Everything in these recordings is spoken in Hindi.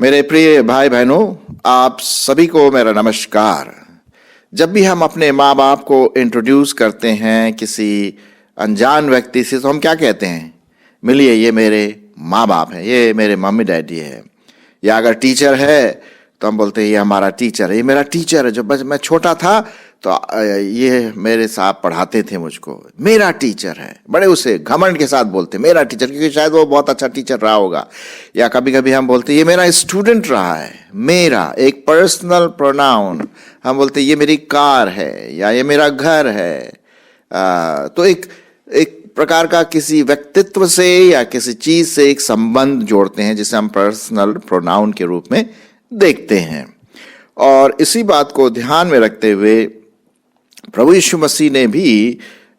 मेरे प्रिय भाई बहनों, आप सभी को मेरा नमस्कार। जब भी हम अपने माँ बाप को इंट्रोड्यूस करते हैं किसी अनजान व्यक्ति से, तो हम क्या कहते हैं? मिलिए, ये मेरे माँ बाप हैं, ये मेरे मम्मी डैडी है। या अगर टीचर है तो हम बोलते हैं ये हमारा टीचर है, ये मेरा टीचर है। जब मैं छोटा था तो ये मेरे साहब पढ़ाते थे मुझको, मेरा टीचर है। बड़े उसे घमंड के साथ बोलते मेरा टीचर, क्योंकि शायद वो बहुत अच्छा टीचर रहा होगा। या कभी कभी हम बोलते ये मेरा स्टूडेंट रहा है। मेरा एक पर्सनल प्रोनाउन, हम बोलते ये मेरी कार है या ये मेरा घर है। तो एक प्रकार का किसी व्यक्तित्व से या किसी चीज से एक संबंध जोड़ते हैं, जिसे हम पर्सनल प्रोनाउन के रूप में देखते हैं। और इसी बात को ध्यान में रखते हुए प्रभु यीशु मसीह ने भी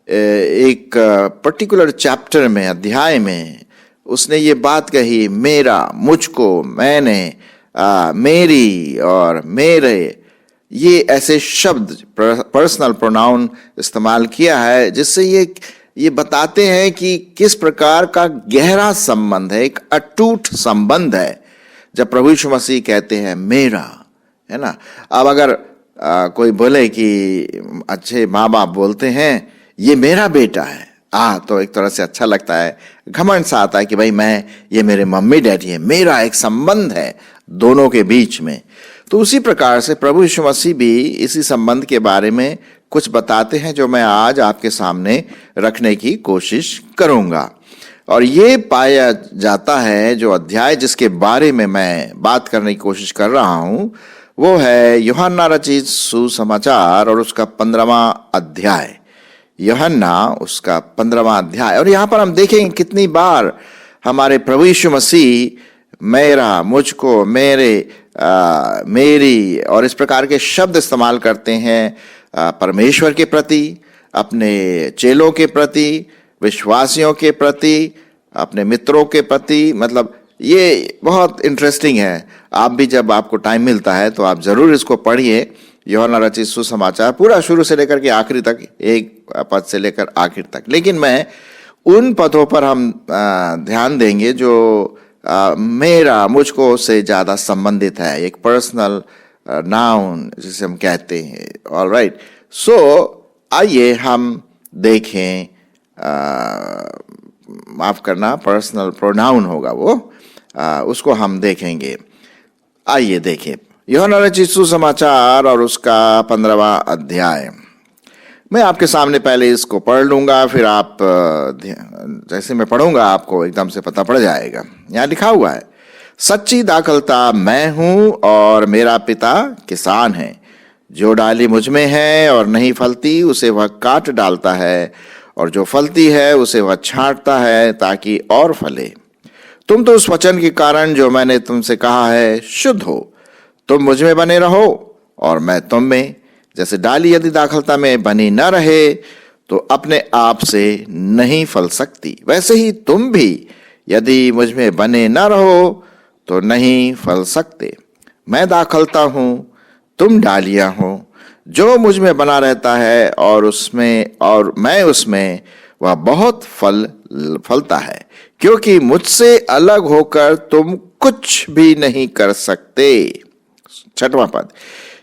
एक पर्टिकुलर चैप्टर में, अध्याय में, उसने ये बात कही, मेरा, मुझको, मैंने, मेरी और मेरे। ये ऐसे शब्द पर्सनल प्रोनाउन इस्तेमाल किया है, जिससे ये बताते हैं कि किस प्रकार का गहरा संबंध है, एक अटूट संबंध है जब प्रभु यीशु मसीह कहते हैं मेरा, है ना। अब अगर कोई बोले कि अच्छे माँ बाप बोलते हैं ये मेरा बेटा है, तो एक तरह से अच्छा लगता है, घमंड सा आता है कि भाई ये मेरे मम्मी डैडी है, मेरा एक संबंध है दोनों के बीच में। तो उसी प्रकार से प्रभु यीशु मसीह भी इसी संबंध के बारे में कुछ बताते हैं, जो मैं आज आपके सामने रखने की कोशिश करूंगा। और ये पाया जाता है, जो अध्याय जिसके बारे में मैं बात करने की कोशिश कर रहा हूं, वो है यूहन्ना रचित सुसमाचार और उसका 15वां अध्याय। यूहन्ना उसका 15वां अध्याय। और यहां पर हम देखेंगे कितनी बार हमारे प्रभु यीशु मसीह मेरा, मुझको, मेरे, मेरी और इस प्रकार के शब्द इस्तेमाल करते हैं परमेश्वर के प्रति, अपने चेलों के प्रति, विश्वासियों के प्रति, अपने मित्रों के प्रति। मतलब ये बहुत इंटरेस्टिंग है। आप भी जब आपको टाइम मिलता है तो आप जरूर इसको पढ़िए, यूहन्ना रचित सुसमाचार, पूरा शुरू से लेकर के आखिरी तक, एक पद से लेकर आखिर तक। लेकिन मैं उन पदों पर हम ध्यान देंगे जो मेरा, मुझको से ज्यादा संबंधित है, एक पर्सनल नाउन जिसे हम कहते हैं। ऑलराइट, सो आइए हम देखें, माफ करना, पर्सनल प्रोनाउन होगा वो, उसको हम देखेंगे। आइए देखें यूहन्ना रचित सुसमाचार और उसका 15वां अध्याय। मैं आपके सामने पहले इसको पढ़ लूंगा, फिर आप जैसे मैं पढ़ूंगा आपको एकदम से पता पड़ जाएगा। यहां लिखा हुआ है, सच्ची दाखलता मैं हूं और मेरा पिता किसान है। जो डाली मुझ में है और नहीं फलती उसे वह काट डालता है, और जो फलती है उसे वह छांटता है ताकि और फले। तुम तो उस वचन के कारण जो मैंने तुमसे कहा है शुद्ध हो। तुम मुझ में बने रहो और मैं तुम में। जैसे डाली यदि दाखलता में बनी न रहे तो अपने आप से नहीं फल सकती, वैसे ही तुम भी यदि मुझ में बने न रहो तो नहीं फल सकते। मैं दाखलता हूं, तुम डालियां हो। जो मुझ में बना रहता है और मैं उसमें, वह बहुत फलता है, क्योंकि मुझसे अलग होकर तुम कुछ भी नहीं कर सकते। 6वां पद,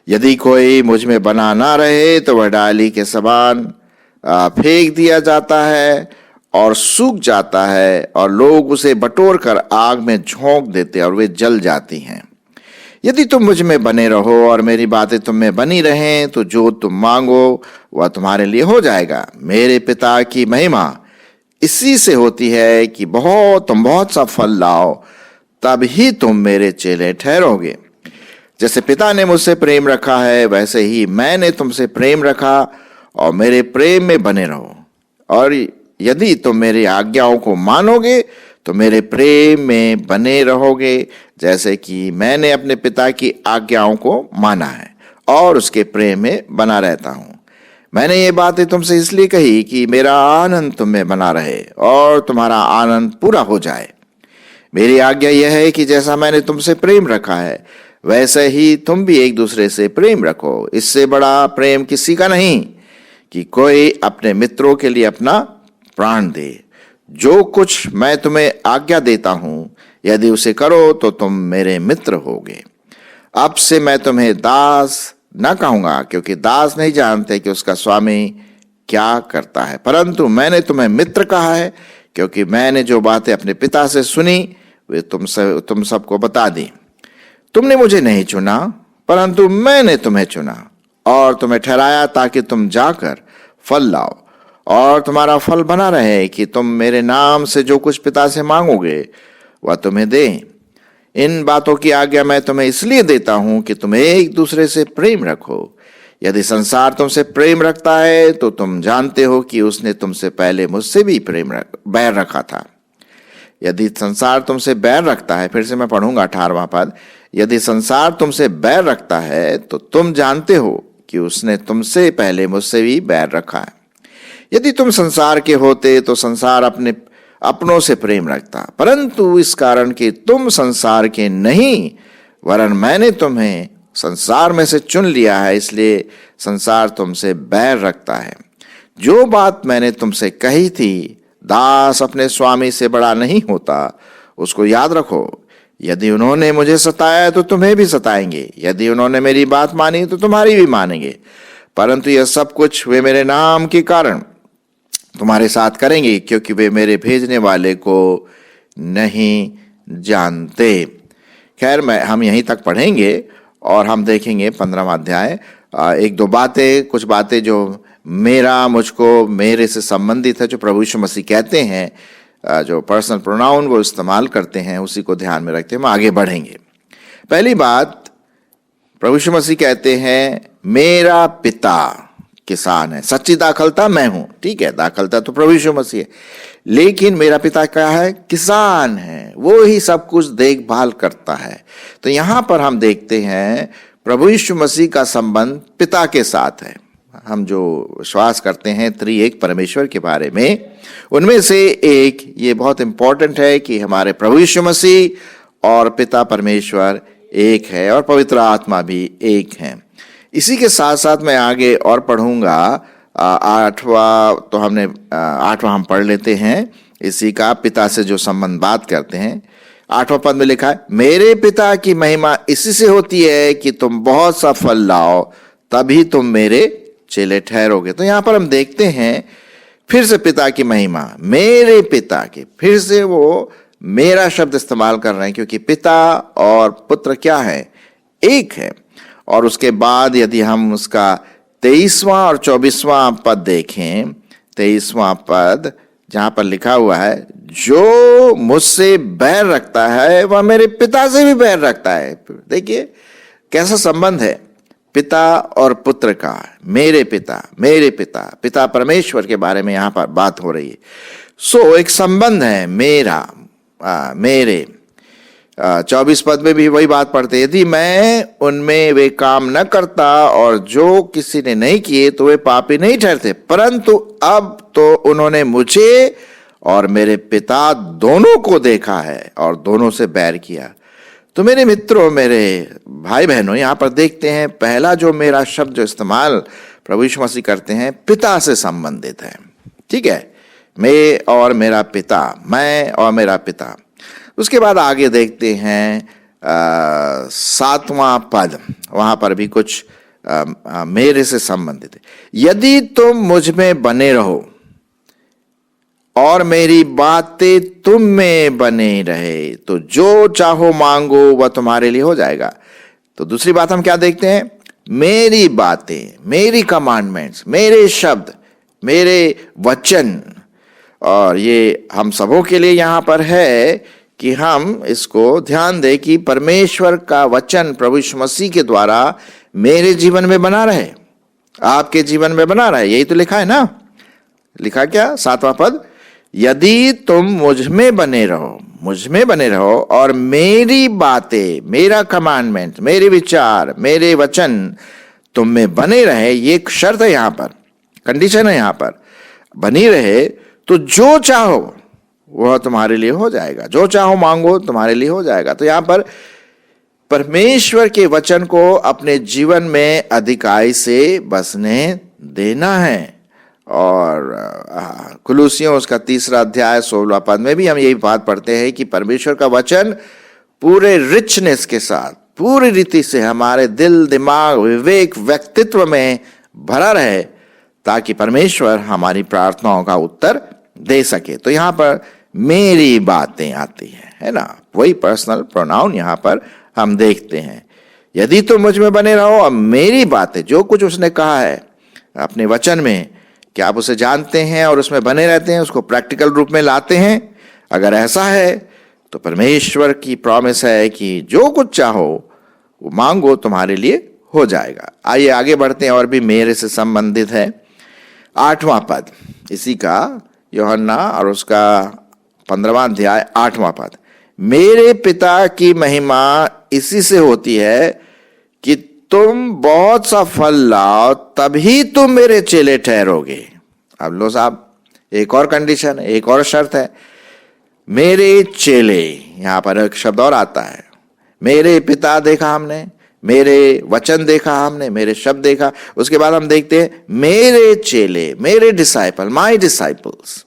यदि कोई मुझ में बना ना रहे तो वह डाली के समान फेंक दिया जाता है और सूख जाता है, और लोग उसे बटोर कर आग में झोंक देते और वे जल जाती हैं। यदि तुम मुझ में बने रहो और मेरी बातें तुम में बनी रहें तो जो तुम मांगो वह तुम्हारे लिए हो जाएगा। मेरे पिता की महिमा इसी से होती है कि तुम बहुत सा फल लाओ, तब ही तुम मेरे चेले ठहरोगे। जैसे पिता ने मुझसे प्रेम रखा है, वैसे ही मैंने तुमसे प्रेम रखा, और मेरे प्रेम में बने रहो। और यदि तुम मेरी आज्ञाओं को मानोगे तो मेरे प्रेम में बने रहोगे, जैसे कि मैंने अपने पिता की आज्ञाओं को माना है और उसके प्रेम में बना रहता हूं। मैंने ये बातें तुमसे इसलिए कही कि मेरा आनंद तुम में बना रहे और तुम्हारा आनंद पूरा हो जाए। मेरी आज्ञा यह है कि जैसा मैंने तुमसे प्रेम रखा है, वैसे ही तुम भी एक दूसरे से प्रेम रखो। इससे बड़ा प्रेम किसी का नहीं कि कोई अपने मित्रों के लिए अपना प्राण दे। जो कुछ मैं तुम्हें आज्ञा देता हूं, यदि उसे करो तो तुम मेरे मित्र होगे। अब से मैं तुम्हें दास न कहूंगा, क्योंकि दास नहीं जानते कि उसका स्वामी क्या करता है, परंतु मैंने तुम्हें मित्र कहा है, क्योंकि मैंने जो बातें अपने पिता से सुनी वे तुम सबको बता दी। तुमने मुझे नहीं चुना, परंतु मैंने तुम्हें चुना और तुम्हें ठहराया ताकि तुम जाकर फल लाओ और तुम्हारा फल बना रहे, कि तुम मेरे नाम से जो कुछ पिता से मांगोगे वह तुम्हें दे। इन बातों की आज्ञा मैं तुम्हें इसलिए देता हूं कि तुम एक दूसरे से प्रेम रखो। यदि संसार तुमसे प्रेम रखता है तो तुम जानते हो कि उसने तुमसे पहले मुझसे भी बैर रखा था। यदि संसार तुमसे बैर रखता है, फिर से मैं पढ़ूंगा 18वां पद, यदि संसार तुमसे बैर रखता है तो तुम जानते हो कि उसने तुमसे पहले मुझसे भी बैर रखा है। यदि तुम संसार के होते तो संसार अपनों से प्रेम रखता, परंतु इस कारण कि तुम संसार के नहीं वरन मैंने तुम्हें संसार में से चुन लिया है, इसलिए संसार तुमसे बैर रखता है। जो बात मैंने तुमसे कही थी, दास अपने स्वामी से बड़ा नहीं होता, उसको याद रखो। यदि उन्होंने मुझे सताया तो तुम्हें भी सताएंगे, यदि उन्होंने मेरी बात मानी तो तुम्हारी भी मानेंगे। परंतु यह सब कुछ वे मेरे नाम के कारण तुम्हारे साथ करेंगे, क्योंकि वे मेरे भेजने वाले को नहीं जानते। खैर, हम यहीं तक पढ़ेंगे और हम देखेंगे 15वां अध्याय। एक दो बातें, कुछ बातें जो मुझको, मेरे से संबंधित है, जो प्रभु यीशु मसीह कहते हैं, जो पर्सनल प्रोनाउन वो इस्तेमाल करते हैं, उसी को ध्यान में रखते हैं हम आगे बढ़ेंगे। पहली बात, प्रभु यीशु मसीह कहते हैं मेरा पिता किसान है। सच्ची दाखलता मैं हूं, ठीक है, दाखलता तो प्रभु यीशु मसीह है, लेकिन मेरा पिता क्या है? किसान है, वो ही सब कुछ देखभाल करता है। तो यहां पर हम देखते हैं प्रभु यीशु मसीह का संबंध पिता के साथ है। हम जो विश्वास करते हैं त्रिएक परमेश्वर के बारे में, उनमें से एक ये बहुत इंपॉर्टेंट है कि हमारे प्रभु यीशु मसीह और पिता परमेश्वर एक है और पवित्र आत्मा भी एक है। इसी के साथ साथ मैं आगे और पढ़ूंगा। 8वां तो हमने 8वां हम पढ़ लेते हैं, इसी का पिता से जो संबंध बात करते हैं। 8वां पद में लिखा है, मेरे पिता की महिमा इसी से होती है कि तुम बहुत सा फल लाओ, तभी तुम मेरे चेले ठहरोगे। तो यहां पर हम देखते हैं फिर से पिता की महिमा, मेरे पिता की, फिर से वो मेरा शब्द इस्तेमाल कर रहे हैं, क्योंकि पिता और पुत्र क्या है? एक है। और उसके बाद यदि हम उसका 23वां और 24वां पद देखें, 23वां पद जहां पर लिखा हुआ है, जो मुझसे बैर रखता है वह मेरे पिता से भी बैर रखता है। देखिए कैसा संबंध है पिता और पुत्र का। मेरे पिता, मेरे पिता, पिता परमेश्वर के बारे में यहां पर बात हो रही है। सो एक संबंध है मेरा, मेरे। 24 पद में भी वही बात पढ़ते, यदि मैं उनमें वे काम न करता और जो किसी ने नहीं किए तो वे पापी नहीं ठहरते, परंतु अब तो उन्होंने मुझे और मेरे पिता दोनों को देखा है और दोनों से बैर किया। तो मेरे मित्रों, मेरे भाई बहनों, यहां पर देखते हैं पहला जो मेरा शब्द जो इस्तेमाल प्रभु यीशु मसीह करते हैं पिता से संबंधित है, ठीक है, मैं और मेरा पिता, मैं और मेरा पिता। उसके बाद आगे देखते हैं 7वां पद, वहां पर भी कुछ मेरे से संबंधित है। यदि तुम मुझ में बने रहो और मेरी बातें तुम में बने रहे, तो जो चाहो मांगो वह तुम्हारे लिए हो जाएगा। तो दूसरी बात हम क्या देखते हैं? मेरी बातें, मेरी कमांडमेंट्स, मेरे शब्द, मेरे वचन। और ये हम सबों के लिए यहां पर है कि हम इसको ध्यान दें कि परमेश्वर का वचन प्रभु यीशु मसीह के द्वारा मेरे जीवन में बना रहे, आपके जीवन में बना रहे। यही तो लिखा है ना। लिखा क्या? 7वां पद, यदि तुम मुझ में बने रहो, मुझ में बने रहो और मेरी बातें, मेरा कमांडमेंट, मेरे विचार, मेरे वचन तुम में बने रहे, ये एक शर्त है, यहां पर कंडीशन है, यहां पर बनी रहे, तो जो चाहो वह तुम्हारे लिए हो जाएगा, जो चाहो मांगो तुम्हारे लिए हो जाएगा। तो यहां पर परमेश्वर के वचन को अपने जीवन में अधिकाई से बसने देना है। और कुलूसियों उसका 3 अध्याय 16 पद में भी हम यही बात पढ़ते हैं कि परमेश्वर का वचन पूरे रिचनेस के साथ, पूरी रीति से हमारे दिल, दिमाग, विवेक, व्यक्तित्व में भरा रहे, ताकि परमेश्वर हमारी प्रार्थनाओं का उत्तर दे सके। तो यहाँ पर मेरी बातें आती है ना, वही पर्सनल प्रोनाउन यहाँ पर हम देखते हैं। यदि तुम मुझ में बने रहो और मेरी बातें, जो कुछ उसने कहा है अपने वचन में, कि आप उसे जानते हैं और उसमें बने रहते हैं, उसको प्रैक्टिकल रूप में लाते हैं, अगर ऐसा है तो परमेश्वर की प्रॉमिस है कि जो कुछ चाहो वो मांगो, तुम्हारे लिए हो जाएगा। आइए आगे बढ़ते हैं, और भी मेरे से संबंधित है 8वां पद इसी का, यूहन्ना और उसका 15वां अध्याय 8वां पद। मेरे पिता की महिमा इसी से होती है कि तुम बहुत सा फल लाओ, तभी तुम मेरे चेले ठहरोगे। अब लो साहब, एक और कंडीशन है, एक और शर्त है। मेरे चेले, यहां पर एक शब्द और आता है। मेरे पिता देखा हमने, मेरे वचन देखा हमने, मेरे शब्द देखा, उसके बाद हम देखते हैं मेरे चेले, मेरे डिसाइपल, माई डिसाइपल्स।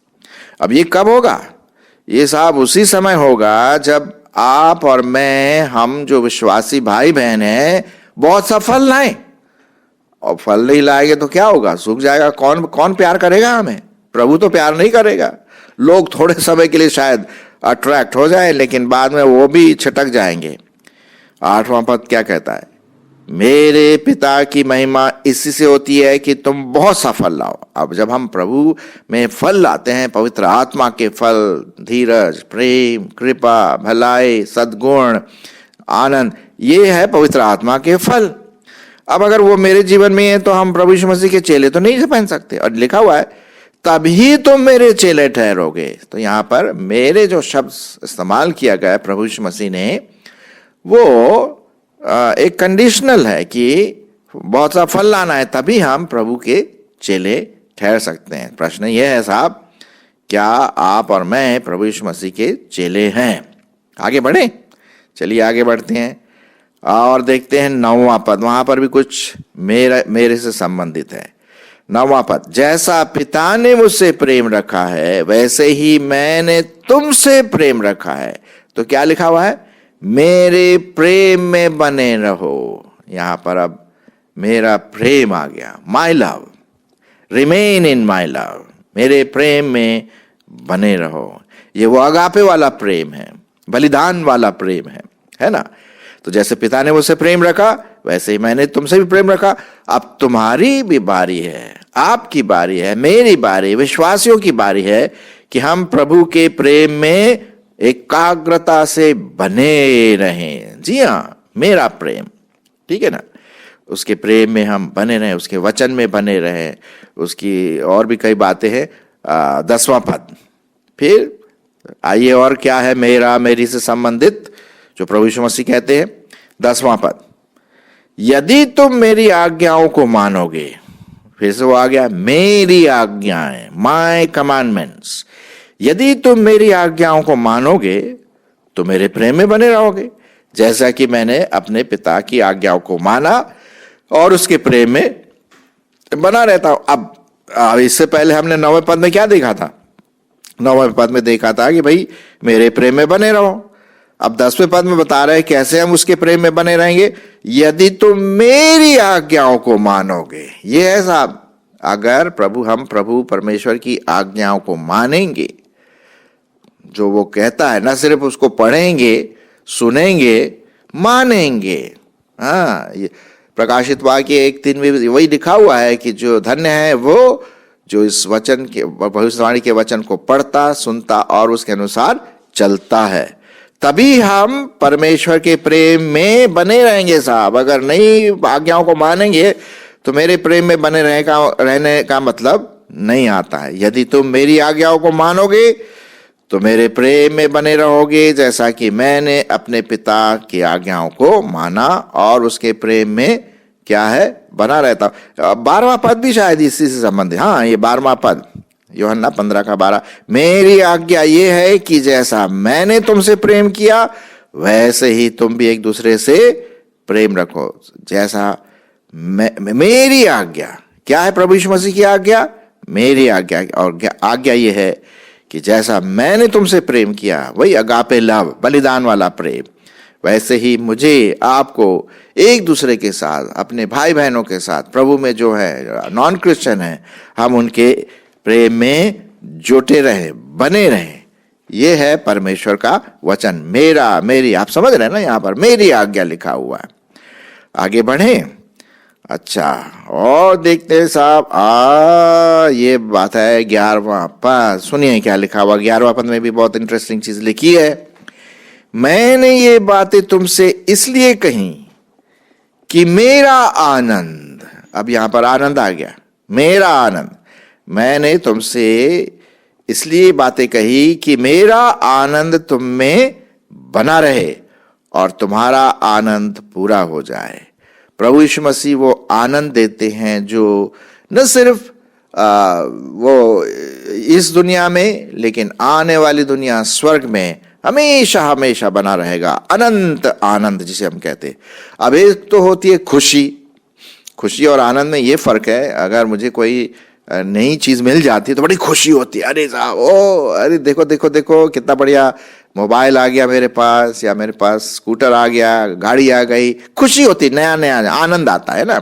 अब ये कब होगा? ये साहब उसी समय होगा जब आप और मैं, हम जो विश्वासी भाई बहन हैं, बहुत सा फल लाएं। और फल नहीं लाएंगे तो क्या होगा? सूख जाएगा। कौन प्यार करेगा हमें? प्रभु तो प्यार नहीं करेगा। लोग थोड़े समय के लिए शायद अट्रैक्ट हो जाए, लेकिन बाद में वो भी छिटक जाएंगे। 8वां पद क्या कहता है? मेरे पिता की महिमा इसी से होती है कि तुम बहुत सा फल लाओ। अब जब हम प्रभु में फल लाते हैं, पवित्र आत्मा के फल, धीरज, प्रेम, कृपा, भलाई, सद्गुण, आनंद, ये है पवित्र आत्मा के फल। अब अगर वो मेरे जीवन में है तो हम प्रभु यीशु मसीह के चेले तो नहीं बन सकते। और लिखा हुआ है तभी तुम मेरे चेले ठहरोगे। तो यहां पर मेरे जो शब्द इस्तेमाल किया गया है प्रभु यीशु मसीह ने, वो एक कंडीशनल है कि बहुत सा फल लाना है, तभी हम प्रभु के चेले ठहर सकते हैं। प्रश्न यह है साहब, क्या आप और मैं प्रभु यीशु मसीह के चेले हैं? आगे बढ़े, चलिए आगे बढ़ते हैं और देखते हैं 9वां पद। वहां पर भी कुछ मेरे से संबंधित है। 9वां पद, जैसा पिता ने मुझसे प्रेम रखा है वैसे ही मैंने तुमसे प्रेम रखा है। तो क्या लिखा हुआ है? मेरे प्रेम में बने रहो। यहां पर अब मेरा प्रेम आ गया, my love, remain in my love, मेरे प्रेम में बने रहो। ये वो अगापे वाला प्रेम है, बलिदान वाला प्रेम है ना। तो जैसे पिता ने मुझसे प्रेम रखा वैसे ही मैंने तुमसे भी प्रेम रखा। अब तुम्हारी भी बारी है, आपकी बारी है, मेरी बारी, विश्वासियों की बारी है कि हम प्रभु के प्रेम में एकाग्रता से बने रहें। जी हाँ, मेरा प्रेम, ठीक है ना, उसके प्रेम में हम बने रहें, उसके वचन में बने रहें। उसकी और भी कई बातें हैं। 10वां पद, फिर आइए और क्या है मेरा मेरी से संबंधित जो प्रभु यीशु मसीह कहते हैं। 10वां पद, यदि तुम मेरी आज्ञाओं को मानोगे, फिर से वो आ गया, मेरी आज्ञाएं, माय कमांडमेंट्स। यदि तुम मेरी आज्ञाओं को मानोगे तो मेरे प्रेम में बने रहोगे, जैसा कि मैंने अपने पिता की आज्ञाओं को माना और उसके प्रेम में बना रहता हूं। अब इससे पहले हमने 9वें पद में क्या देखा था? 9वें पद में देखा था कि भाई मेरे प्रेम में बने रहो। अब 10वें पद में बता रहे हैं कैसे हम उसके प्रेम में बने रहेंगे। यदि तुम मेरी आज्ञाओं को मानोगे, ये है साहब, अगर हम प्रभु परमेश्वर की आज्ञाओं को मानेंगे, जो वो कहता है, ना सिर्फ उसको पढ़ेंगे, सुनेंगे, मानेंगे। हाँ, ये प्रकाशित वाक्य 1:3 में वही लिखा हुआ है कि जो धन्य है वो जो इस वचन के, भविष्यवाणी के वचन को पढ़ता, सुनता और उसके अनुसार चलता है, तभी हम परमेश्वर के प्रेम में बने रहेंगे साहब। अगर नहीं आज्ञाओं को मानेंगे तो मेरे प्रेम में बने रहने का मतलब नहीं आता है। यदि तुम मेरी आज्ञाओं को मानोगे तो मेरे प्रेम में बने रहोगे, जैसा कि मैंने अपने पिता की आज्ञाओं को माना और उसके प्रेम में क्या है, बना रहता हूं। 12वां पद भी शायद इसी से संबंधित। हाँ, ये 12वां पद, यूहन्ना 15:12, मेरी आज्ञा ये है कि जैसा मैंने तुमसे प्रेम किया वैसे ही तुम भी एक दूसरे से प्रेम रखो। जैसा मेरी आज्ञा क्या है? प्रभु यीशु मसीह की आज्ञा, मेरी आज्ञा, और आज्ञा ये है कि जैसा मैंने तुमसे प्रेम किया, वही अगापे लव, बलिदान वाला प्रेम, वैसे ही मुझे आपको एक दूसरे के साथ, अपने भाई बहनों के साथ, प्रभु में जो है नॉन क्रिश्चियन है, हम उनके प्रेम में जुटे रहे, बने रहे। ये है परमेश्वर का वचन। मेरा, मेरी, आप समझ रहे हैं ना, यहां पर मेरी आज्ञा लिखा हुआ है। आगे बढ़े। अच्छा, और देखते हैं साहब, ये बात है 11वां पद। सुनिए क्या लिखा हुआ 11वां पद में भी बहुत इंटरेस्टिंग चीज लिखी है। मैंने ये बातें तुमसे इसलिए कही कि मेरा आनंद, अब यहां पर आनंद आ गया, मेरा आनंद, मैंने तुमसे इसलिए बातें कही कि मेरा आनंद तुम में बना रहे और तुम्हारा आनंद पूरा हो जाए। प्रभु यीशु मसीह वो आनंद देते हैं जो न सिर्फ वो इस दुनिया में, लेकिन आने वाली दुनिया, स्वर्ग में हमेशा हमेशा बना रहेगा। अनंत आनंद जिसे हम कहते हैं। अब एक तो होती है खुशी, खुशी और आनंद में ये फर्क है। अगर मुझे कोई नई चीज मिल जाती है तो बड़ी खुशी होती है, अरे साहब, ओ अरे देखो देखो देखो कितना बढ़िया मोबाइल आ गया मेरे पास, या मेरे पास स्कूटर आ गया, गाड़ी आ गई, खुशी होती, नया नया आनंद आता है ना।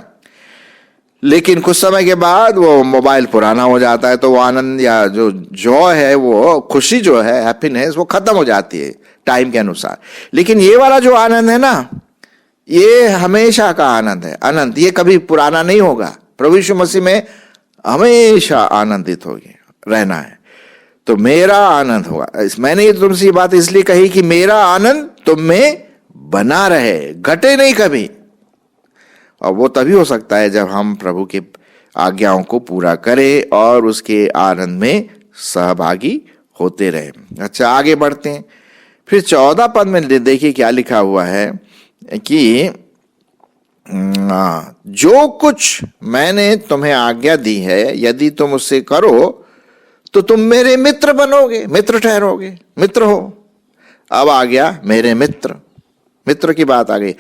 लेकिन कुछ समय के बाद वो मोबाइल पुराना हो जाता है, तो वो आनंद या जो जॉय है, वो खुशी जो है, हैप्पीनेस, वो खत्म हो जाती है टाइम के अनुसार। लेकिन ये वाला जो आनंद है ना, ये हमेशा का आनंद है, अनंत, ये कभी पुराना नहीं होगा। प्रभु यीशु मसीह में हमेशा आनंदित होगी रहना है। तो मेरा आनंद होगा। मैंने ये तुमसे ये बात इसलिए कही कि मेरा आनंद तुम में बना रहे, घटे नहीं कभी। और वो तभी हो सकता है जब हम प्रभु के आज्ञाओं को पूरा करें और उसके आनंद में सहभागी होते रहे। अच्छा, आगे बढ़ते हैं। फिर 14 पद में देखिए क्या लिखा हुआ है कि जो कुछ मैंने तुम्हें आज्ञा दी है, यदि तुम उससे करो तो तुम मेरे मित्र बनोगे, मित्र ठहरोगे, मित्र हो। अब आ गया मेरे मित्र, मित्र की बात आ गई।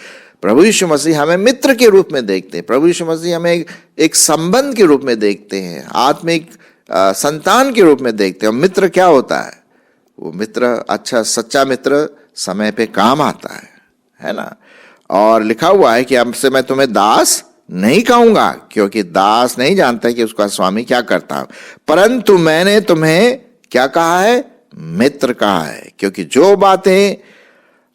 प्रभु यीशु मसीह हमें मित्र के रूप में देखते हैं। प्रभु यीशु मसीह हमें एक संबंध के रूप में देखते हैं, आत्मिक संतान के रूप में देखते हैं। मित्र क्या होता है? वो मित्र, अच्छा सच्चा मित्र समय पे काम आता है ना। और लिखा हुआ है कि अब से मैं तुम्हें दास नहीं कहूंगा, क्योंकि दास नहीं जानता कि उसका स्वामी क्या करता है, परंतु मैंने तुम्हें क्या कहा है? मित्र कहा है, क्योंकि जो बातें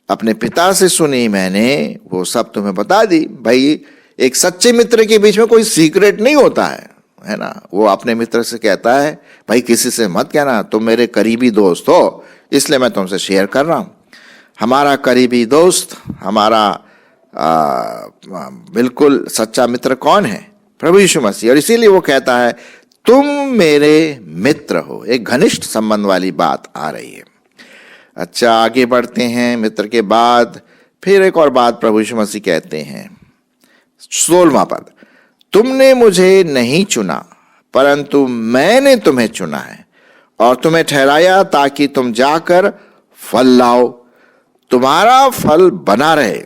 अपने पिता से सुनी मैंने, वो सब तुम्हें बता दी। भाई, एक सच्चे मित्र के बीच में कोई सीक्रेट नहीं होता है ना। वो अपने मित्र से कहता है, भाई किसी से मत कहना, तुम मेरे करीबी दोस्त हो, इसलिए मैं तुमसे शेयर कर रहा हूं। हमारा करीबी दोस्त, हमारा बिल्कुल सच्चा मित्र कौन है? प्रभु यीशु मसीह। और इसीलिए वो कहता है तुम मेरे मित्र हो। एक घनिष्ठ संबंध वाली बात आ रही है। अच्छा, आगे बढ़ते हैं। मित्र के बाद फिर एक और बात प्रभु यीशु मसीह कहते हैं, 16वां पद, तुमने मुझे नहीं चुना, परंतु मैंने तुम्हें चुना है और तुम्हें ठहराया ताकि तुम जाकर फल लाओ, तुम्हारा फल बना रहे,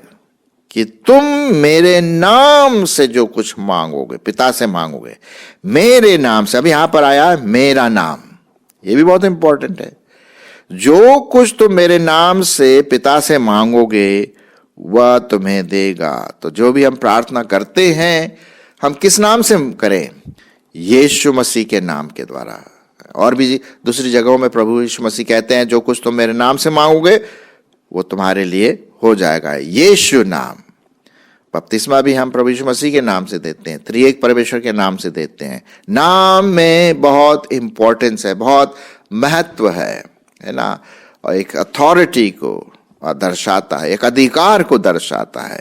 कि तुम मेरे नाम से जो कुछ मांगोगे, पिता से मांगोगे, मेरे नाम से। अब यहां पर आया मेरा नाम, यह भी बहुत इंपॉर्टेंट है। जो कुछ तुम मेरे नाम से पिता से मांगोगे वह तुम्हें देगा। तो जो भी हम प्रार्थना करते हैं, हम किस नाम से करें? यीशु मसीह के नाम के द्वारा। और भी दूसरी जगहों में प्रभु यीशु मसीह कहते हैं जो कुछ तुम मेरे नाम से मांगोगे वो तुम्हारे लिए हो जाएगा। यीशु नाम। बपतिस्मा भी हम प्रभु यीशु मसीह के नाम से देते हैं, त्रिएक परमेश्वर के नाम से देते हैं। नाम में बहुत इंपॉर्टेंस है, बहुत महत्व है ना। और एक अथॉरिटी को दर्शाता है, एक अधिकार को दर्शाता है।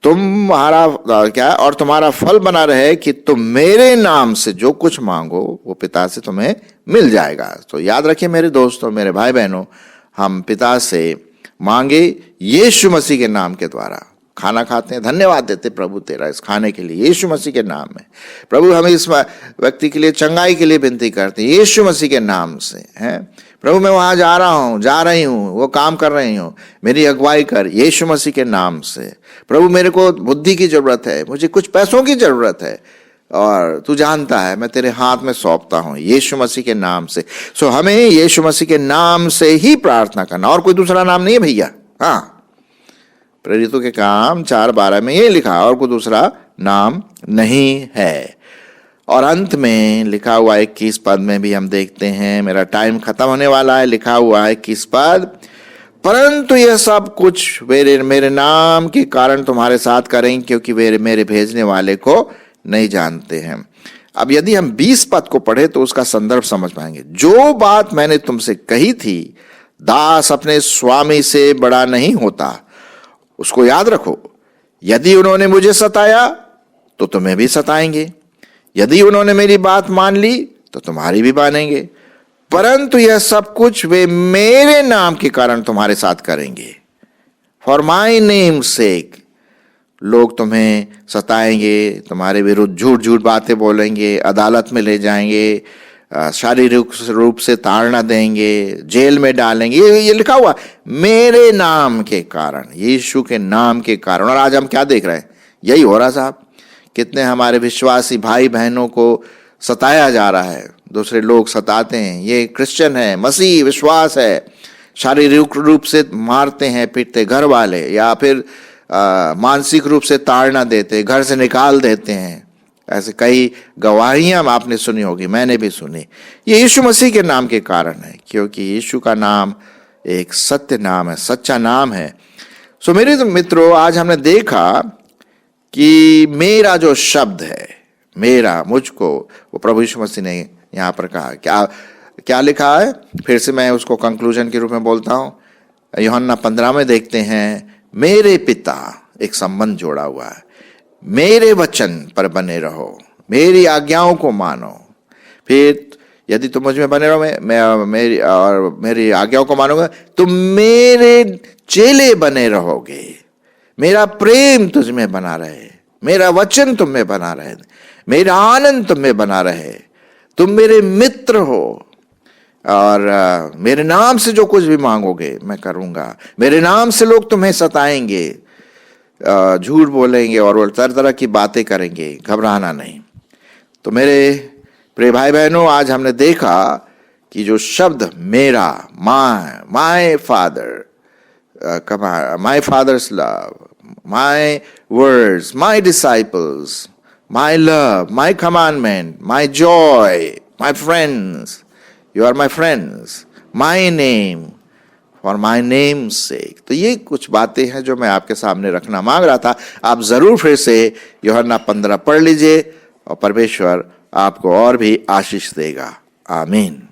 तुम्हारा क्या है? और तुम्हारा फल बना रहे कि तुम मेरे नाम से जो कुछ मांगो वो पिता से तुम्हें मिल जाएगा। तो याद रखिए मेरे दोस्तों, मेरे भाई बहनों, हम पिता से मांगे यीशु मसीह के नाम के द्वारा। खाना खाते हैं, धन्यवाद देते प्रभु तेरा इस खाने के लिए, यीशु मसीह के नाम में। प्रभु हमें इस व्यक्ति के लिए चंगाई के लिए विनती करते हैं यीशु मसीह के नाम से। हैं प्रभु, मैं वहां जा रहा हूं, जा रही हूं, वो काम कर रही हूं, मेरी अगुवाई कर यीशु मसीह के नाम से। प्रभु, मेरे को बुद्धि की जरूरत है, मुझे कुछ पैसों की जरूरत है, और तू जानता है मैं तेरे हाथ में सौंपता हूं यीशु मसीह के नाम से। सो हमें यीशु मसीह के नाम से ही प्रार्थना करना, और कोई दूसरा नाम नहीं है भैया। हाँ, प्रेरितों के काम 4:12 में ये लिखा, और कोई दूसरा नाम नहीं है। और अंत में लिखा हुआ 21 पद में भी हम देखते हैं, मेरा टाइम खत्म होने वाला है, लिखा हुआ है 21 पद, परंतु यह सब कुछ मेरे नाम के कारण तुम्हारे साथ करेंगे, क्योंकि वे मेरे भेजने वाले को नहीं जानते हैं। अब यदि हम 20 पद को पढ़े तो उसका संदर्भ समझ पाएंगे। जो बात मैंने तुमसे कही थी, दास अपने स्वामी से बड़ा नहीं होता, उसको याद रखो। यदि उन्होंने मुझे सताया तो तुम्हें भी सताएंगे, यदि उन्होंने मेरी बात मान ली तो तुम्हारी भी मानेंगे, परंतु यह सब कुछ वे मेरे नाम के कारण तुम्हारे साथ करेंगे। फॉर माई नेम सेक। लोग तुम्हें सताएंगे, तुम्हारे विरुद्ध झूठ झूठ बातें बोलेंगे, अदालत में ले जाएंगे, शारीरिक रूप से ताड़ना देंगे, जेल में डालेंगे। ये लिखा हुआ मेरे नाम के कारण, यीशु के नाम के कारण। और आज हम क्या देख रहे हैं? यही हो रहा साहब। कितने हमारे विश्वासी भाई बहनों को सताया जा रहा है, दूसरे लोग सताते हैं, ये क्रिश्चियन है, मसीह विश्वास है, शारीरिक रूप से मारते हैं, पीटते घर वाले, या फिर मानसिक रूप से ताड़ना देते, घर से निकाल देते हैं। ऐसे कई गवाहियां आपने सुनी होगी, मैंने भी सुनी। ये यीशु मसीह के नाम के कारण है, क्योंकि यीशु का नाम एक सत्य नाम है, सच्चा नाम है। सो मेरे मित्रों, आज हमने देखा कि मेरा जो शब्द है, मेरा, मुझको, वो प्रभु यीशु मसीह ने यहाँ पर कहा। क्या लिखा है? फिर से मैं उसको कंक्लूजन के रूप में बोलता हूँ। यूहन्ना 15 में देखते हैं, मेरे पिता, एक संबंध जोड़ा हुआ है, मेरे वचन पर बने रहो, मेरी आज्ञाओं को मानो। फिर यदि तुम मुझ में बने रहो, मेरी आज्ञाओं को मानोगे, तुम मेरे चेले बने रहोगे। मेरा प्रेम तुझ में बना रहे, मेरा वचन तुम में बना रहे, मेरा आनंद तुम में बना रहे, तुम मेरे मित्र हो, और मेरे नाम से जो कुछ भी मांगोगे मैं करूंगा। मेरे नाम से लोग तुम्हें सताएंगे, झूठ बोलेंगे और तरह तरह की बातें करेंगे, घबराना नहीं। तो मेरे प्रिय भाई बहनों, आज हमने देखा कि जो शब्द मेरा, my father, my father's love, my words, my disciples, my love, my commandment, my joy, my friends, you are my friends, my name, for my name's sake। तो ये कुछ बातें हैं जो मैं आपके सामने रखना मांग रहा था। आप जरूर फिर से यूहन्ना 15 पढ़ लीजिए, और परमेश्वर आपको और भी आशीष देगा। आमीन।